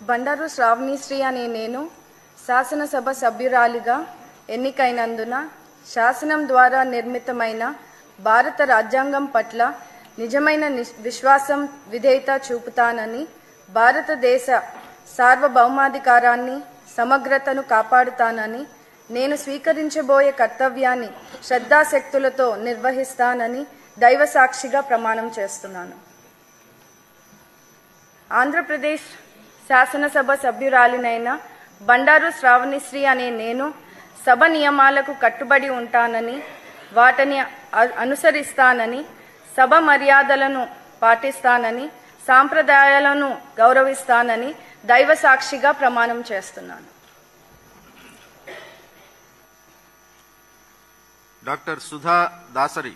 బండారు శ్రావణిశ్రీ అనే నేను శాసనసభ సభ్యురాలిగా ఎన్నికైనందున శాసనం ద్వారా నిర్మితమైన భారత రాజ్యాంగం పట్ల నిజమైన విశ్వాసం విధేయత చూపుతానని, భారతదేశ సార్వభౌమాధికారాన్ని సమగ్రతను కాపాడుతానని, నేను స్వీకరించబోయే కర్తవ్యాన్ని శ్రద్ధాశక్తులతో నిర్వహిస్తానని దైవ సాక్షిగా ప్రమాణం చేస్తున్నాను. ఆంధ్రప్రదేశ్ శాసనసభ సభ్యురాలినైన బండారు శ్రావణిశ్రీ అనే నేను సభ నియమాలకు కట్టుబడి ఉంటానని, వాటిని అనుసరిస్తానని, సభ మర్యాదలను పాటిస్తానని, సాంప్రదాయాలను గౌరవిస్తానని దైవ సాక్షిగా ప్రమాణం చేస్తున్నాను. డాక్టర్ సుధా దాసరి.